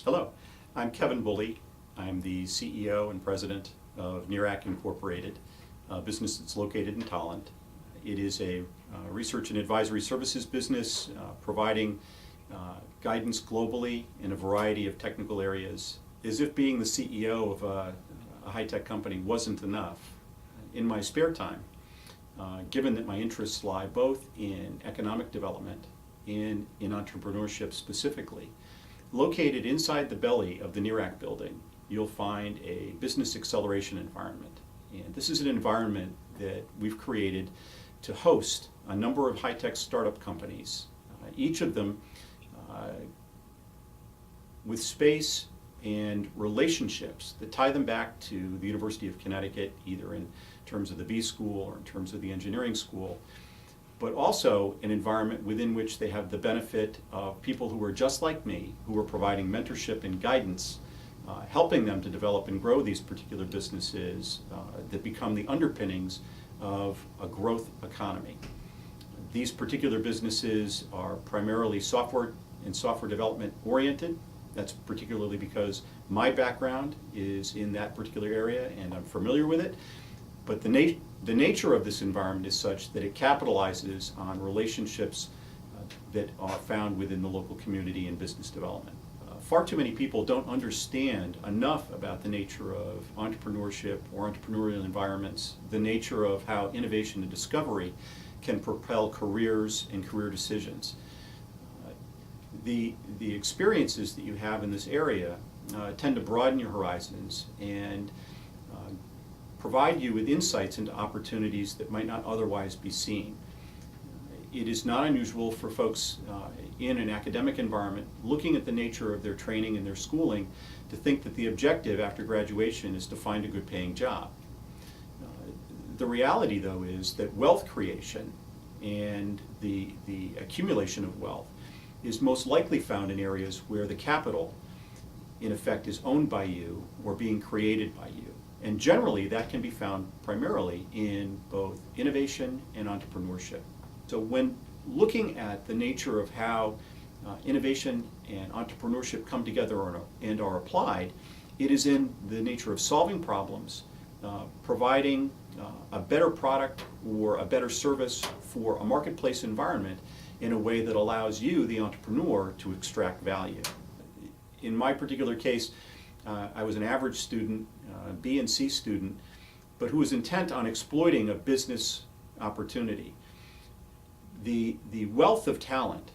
Hello, I'm Kevin Bouley. I'm the CEO and President of NERAC Incorporated, a business that's located in Tolland. It is a research and advisory services business providing guidance globally in a variety of technical areas. As if being the CEO of a high-tech company wasn't enough, in my spare time, given that my interests lie both in economic development and in entrepreneurship specifically, located inside the belly of the NERAC building, you'll find a business acceleration environment. And this is an environment that we've created to host a number of high-tech startup companies, each of them with space and relationships that tie them back to the University of Connecticut, either in terms of the B School or in terms of the engineering school, but also an environment within which they have the benefit of people who are just like me, who are providing mentorship and guidance, helping them to develop and grow these particular businesses that become the underpinnings of a growth economy. These particular businesses are primarily software and software development oriented. That's particularly because my background is in that particular area and I'm familiar with it. But the nature of this environment is such that it capitalizes on relationships that are found within the local community and business development. Far too many people don't understand enough about the nature of entrepreneurship or entrepreneurial environments, the nature of how innovation and discovery can propel careers and career decisions. The experiences that you have in this area tend to broaden your horizons and provide you with insights into opportunities that might not otherwise be seen. It is not unusual for folks in an academic environment looking at the nature of their training and their schooling to think that the objective after graduation is to find a good paying job. The reality, though, is that wealth creation and the accumulation of wealth is most likely found in areas where the capital, in effect, is owned by you or being created by you. And generally, that can be found primarily in both innovation and entrepreneurship. So when looking at the nature of how innovation and entrepreneurship come together and are applied, it is in the nature of solving problems, providing a better product or a better service for a marketplace environment in a way that allows you, the entrepreneur, to extract value. In my particular case, I was an average student, B and C student, but who was intent on exploiting a business opportunity. The wealth of talent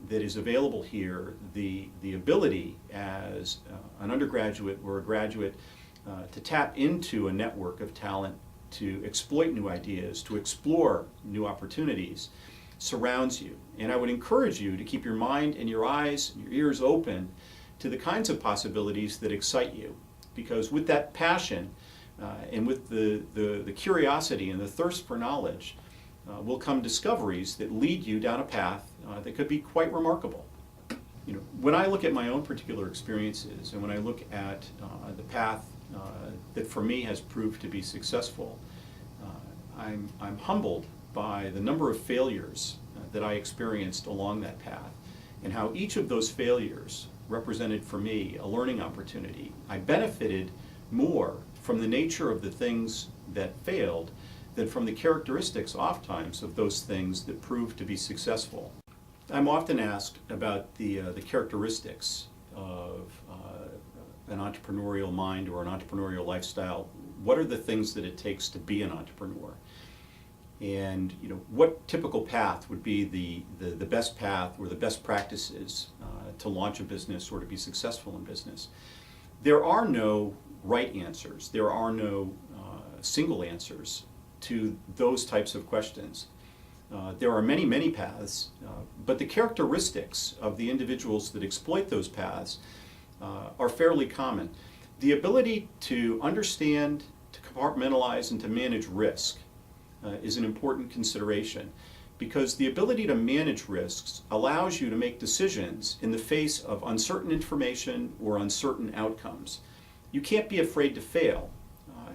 that is available here, the ability as an undergraduate or a graduate to tap into a network of talent, to exploit new ideas, to explore new opportunities, surrounds you. And I would encourage you to keep your mind and your eyes and your ears open to the kinds of possibilities that excite you. Because with that passion and with the curiosity and the thirst for knowledge will come discoveries that lead you down a path that could be quite remarkable. You know, when I look at my own particular experiences and when I look at the path that for me has proved to be successful, I'm humbled by the number of failures that I experienced along that path and how each of those failures represented for me a learning opportunity. I benefited more from the nature of the things that failed than from the characteristics oftentimes of those things that proved to be successful. I'm often asked about the characteristics of an entrepreneurial mind or an entrepreneurial lifestyle. What are the things that it takes to be an entrepreneur? And what typical path would be the best path or the best practices to launch a business or to be successful in business? There are no right answers. There are no single answers to those types of questions. There are many, many paths, but the characteristics of the individuals that exploit those paths are fairly common. The ability to understand, to compartmentalize, and to manage risk is an important consideration, because the ability to manage risks allows you to make decisions in the face of uncertain information or uncertain outcomes. You can't be afraid to fail,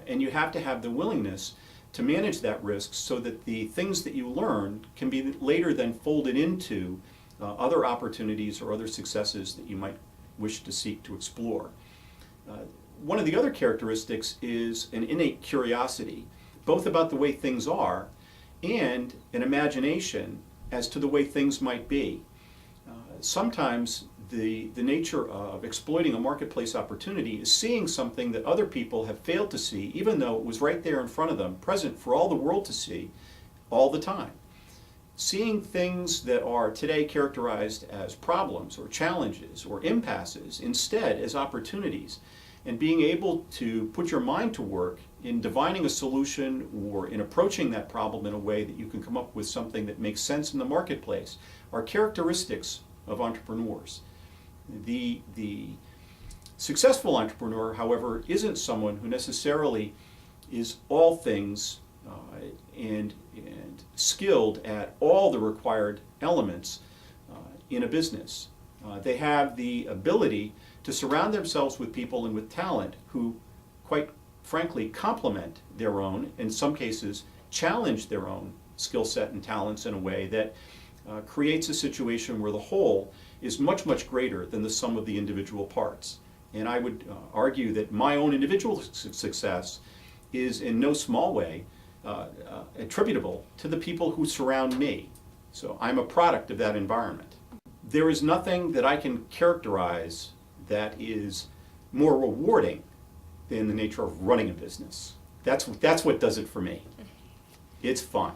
and you have to have the willingness to manage that risk so that the things that you learn can be later then folded into other opportunities or other successes that you might wish to seek to explore. One of the other characteristics is an innate curiosity, both about the way things are and an imagination as to the way things might be. Sometimes the nature of exploiting a marketplace opportunity is seeing something that other people have failed to see, even though it was right there in front of them, present for all the world to see all the time. Seeing things that are today characterized as problems or challenges or impasses instead as opportunities, and being able to put your mind to work in divining a solution or in approaching that problem in a way that you can come up with something that makes sense in the marketplace are characteristics of entrepreneurs. The successful entrepreneur, however, isn't someone who necessarily is all things and skilled at all the required elements in a business. They have the ability to surround themselves with people and with talent who, quite frankly, complement their own, in some cases challenge their own skill set and talents in a way that creates a situation where the whole is much, much greater than the sum of the individual parts. And I would argue that my own individual success is in no small way attributable to the people who surround me. So I'm a product of that environment. There is nothing that I can characterize that is more rewarding than the nature of running a business. That's what does it for me. It's fun.